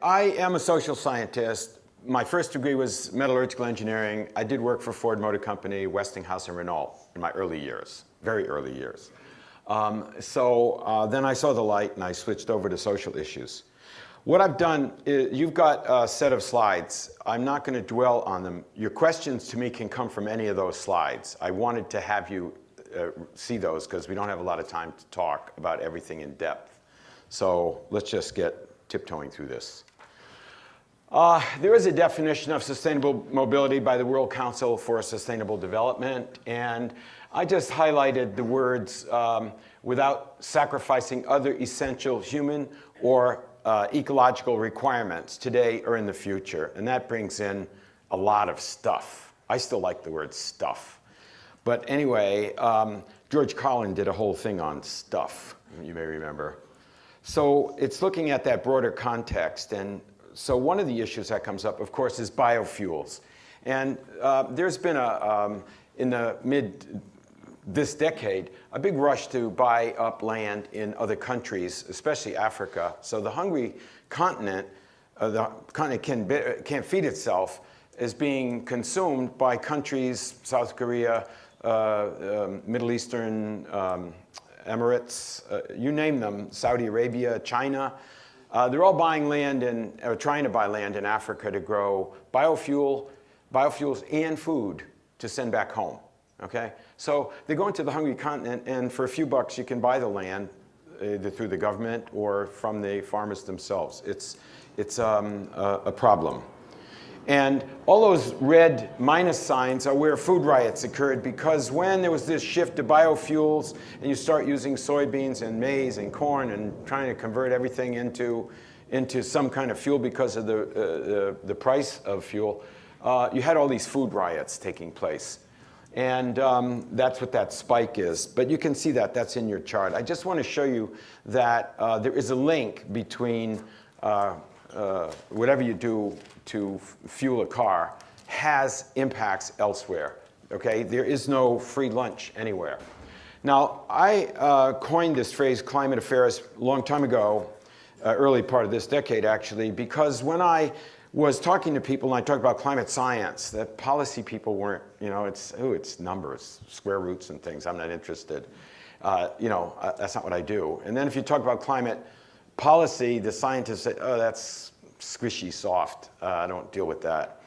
I am a social scientist. My first degree was metallurgical engineering. I did work for Ford Motor Company, Westinghouse, and Renault in my early years, very early years. Then I saw the light and I switched over to social issues. What I've done is, you've got a set of slides. I'm not going to dwell on them. Your questions to me can come from any of those slides. I wanted to have you see those because we don't have a lot of time to talk about everything in depth. So let's just get tiptoeing through this. There is a definition of sustainable mobility by the World Council for Sustainable Development, and I just highlighted the words without sacrificing other essential human or ecological requirements today or in the future, and that brings in a lot of stuff. I still like the word stuff. But anyway, George Carlin did a whole thing on stuff, you may remember. So it's looking at that broader context, and so one of the issues that comes up, of course, is biofuels. And there's been in this decade, a big rush to buy up land in other countries, especially Africa. So the hungry continent, the continent can't feed itself, is being consumed by countries, South Korea, Middle Eastern, Emirates, you name them, Saudi Arabia, China. They're all buying land or trying to buy land in Africa to grow biofuels and food to send back home. Okay? So they go into the hungry continent, and for a few bucks you can buy the land either through the government or from the farmers themselves. It's a problem. And all those red minus signs are where food riots occurred, because when there was this shift to biofuels and you start using soybeans and maize and corn and trying to convert everything into some kind of fuel because of the price of fuel, you had all these food riots taking place. And that's what that spike is. But you can see that, that's in your chart. I just want to show you that there is a link between whatever you do to fuel a car has impacts elsewhere. Okay? There is no free lunch anywhere. Now, I coined this phrase, climate affairs, a long time ago, early part of this decade actually, because when I was talking to people and I talked about climate science, that policy people weren't, it's numbers, square roots and things, I'm not interested. That's not what I do. And then if you talk about climate policy, the scientists say, oh, that's squishy, soft. I don't deal with that.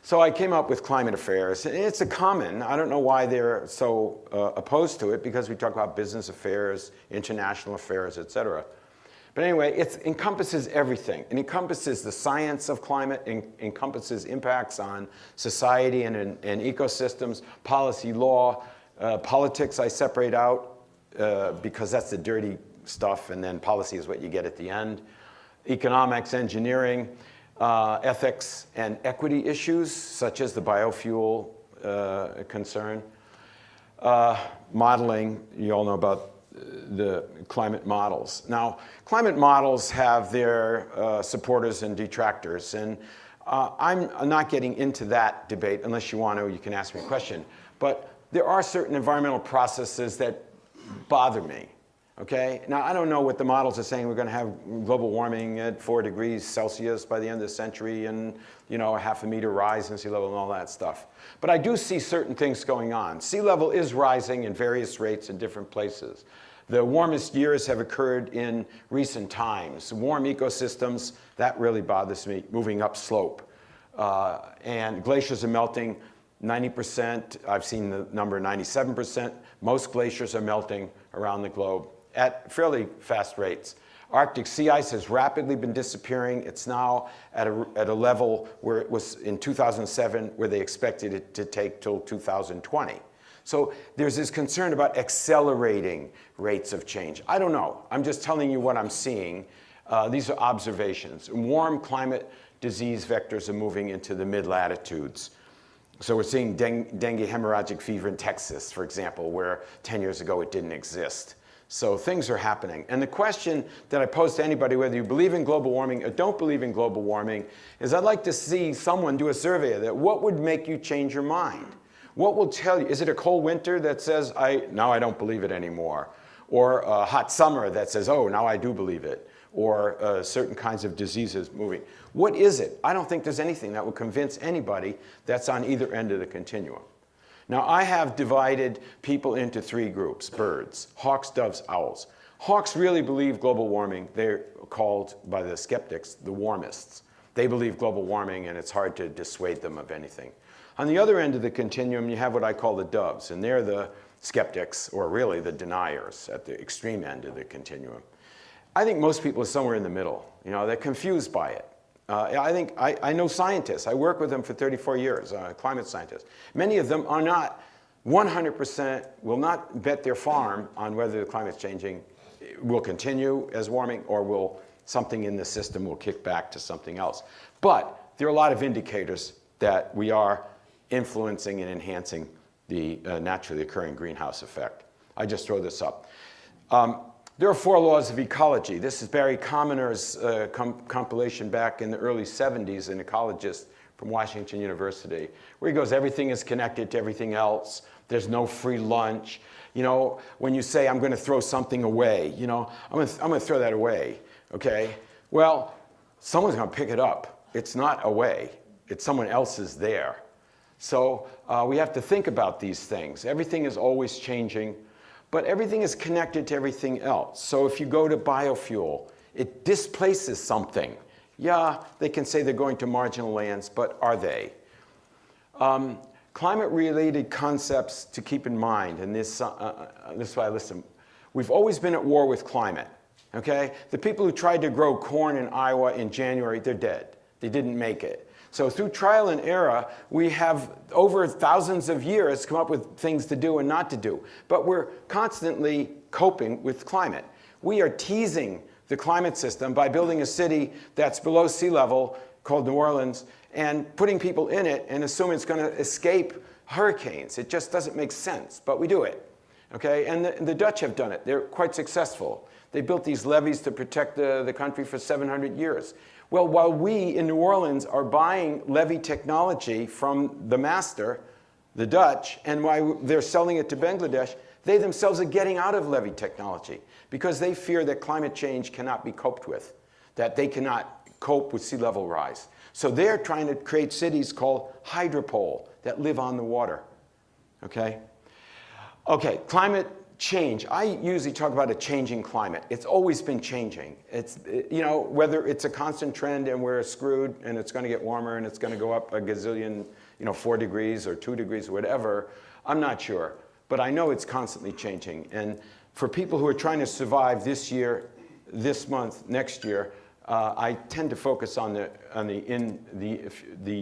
So I came up with climate affairs. It's a common, I don't know why they're so opposed to it, because we talk about business affairs, international affairs, et cetera. But anyway, it encompasses everything. It encompasses the science of climate, encompasses impacts on society and ecosystems, policy, law, politics I separate out because that's the dirty stuff, and then policy is what you get at the end. Economics, engineering, ethics, and equity issues, such as the biofuel concern. Modeling, you all know about the climate models. Now, climate models have their supporters and detractors, and I'm not getting into that debate. Unless you want to, you can ask me a question. But there are certain environmental processes that bother me. Okay? Now, I don't know what the models are saying. We're going to have global warming at 4 degrees Celsius by the end of the century, and a 0.5 meter rise in sea level and all that stuff. But I do see certain things going on. Sea level is rising in various rates in different places. The warmest years have occurred in recent times. Warm ecosystems, that really bothers me, moving upslope. And glaciers are melting 90%. I've seen the number 97%. Most glaciers are melting around the globe at fairly fast rates. Arctic sea ice has rapidly been disappearing. It's now at a level where it was in 2007, where they expected it to take till 2020. So there's this concern about accelerating rates of change. I don't know. I'm just telling you what I'm seeing. These are observations. Warm climate disease vectors are moving into the mid-latitudes. So we're seeing dengue hemorrhagic fever in Texas, for example, where 10 years ago it didn't exist. So things are happening. And the question that I pose to anybody, whether you believe in global warming or don't believe in global warming, is I'd like to see someone do a survey of that. What would make you change your mind? What will tell you? Is it a cold winter that says, now I don't believe it anymore? Or a hot summer that says, oh, now I do believe it? or certain kinds of diseases moving. What is it? I don't think there's anything that will convince anybody that's on either end of the continuum. Now, I have divided people into three groups: birds, hawks, doves, owls. Hawks really believe global warming. They're called by the skeptics the warmists. They believe global warming, and it's hard to dissuade them of anything. On the other end of the continuum, you have what I call the doves, and they're the skeptics, or really the deniers at the extreme end of the continuum. I think most people are somewhere in the middle. You know, they're confused by it. I know scientists. I work with them for 34 years, climate scientists. Many of them are not 100%, will not bet their farm on whether the climate's changing, will continue as warming, or will something in the system will kick back to something else. But there are a lot of indicators that we are influencing and enhancing the naturally occurring greenhouse effect. I just throw this up. There are 4 laws of ecology. This is Barry Commoner's compilation back in the early 70s, an ecologist from Washington University, where he goes, everything is connected to everything else. There's no free lunch. You know, when you say, I'm going to throw something away, you know, I'm going to throw that away, okay? Well, someone's going to pick it up. It's not away. It's someone else's there. So we have to think about these things. Everything is always changing, but everything is connected to everything else. So if you go to biofuel, it displaces something. Yeah, they can say they're going to marginal lands, but are they? Climate-related concepts to keep in mind, and this is why I listen. We've always been at war with climate, okay? The people who tried to grow corn in Iowa in January, they're dead. They didn't make it. So through trial and error, we have, over thousands of years, come up with things to do and not to do. But we're constantly coping with climate. We are teasing the climate system by building a city that's below sea level, called New Orleans, and putting people in it and assuming it's going to escape hurricanes. It just doesn't make sense, but we do it. Okay? And the Dutch have done it. They're quite successful. They built these levees to protect the country for 700 years. Well, while we in New Orleans are buying levee technology from the master, the Dutch, and while they're selling it to Bangladesh, they themselves are getting out of levee technology because they fear that climate change cannot be coped with, that they cannot cope with sea level rise. So they're trying to create cities called hydropole that live on the water. Okay? Okay, climate change. I usually talk about a changing climate. It's always been changing. It's, you know, whether it's a constant trend and we're screwed and it's going to get warmer and it's going to go up a gazillion, 4 degrees or 2 degrees, whatever, I'm not sure. But I know it's constantly changing. And for people who are trying to survive this year, this month, next year, I tend to focus on the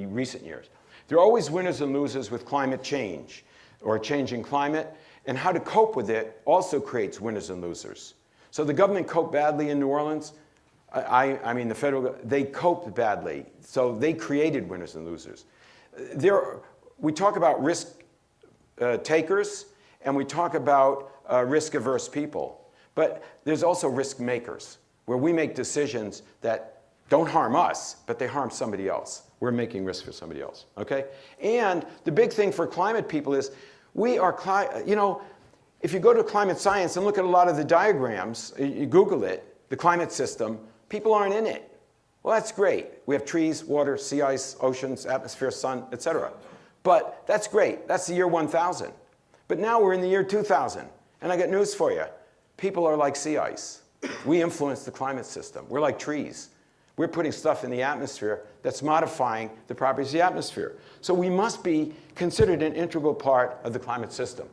recent years. There are always winners and losers with climate change or changing climate. And how to cope with it also creates winners and losers. So the government coped badly in New Orleans. I mean, the federal, they coped badly. So they created winners and losers. We talk about risk takers, and we talk about risk-averse people. But there's also risk makers, where we make decisions that don't harm us, but they harm somebody else. We're making risk for somebody else, okay? And the big thing for climate people is, we are, if you go to climate science and look at a lot of the diagrams, you Google it, the climate system, people aren't in it. Well, that's great. We have trees, water, sea ice, oceans, atmosphere, sun, etc. But that's great. That's the year 1000. But now we're in the year 2000. And I got news for you. People are like sea ice. We influence the climate system. We're like trees. We're putting stuff in the atmosphere that's modifying the properties of the atmosphere. So we must be considered an integral part of the climate system.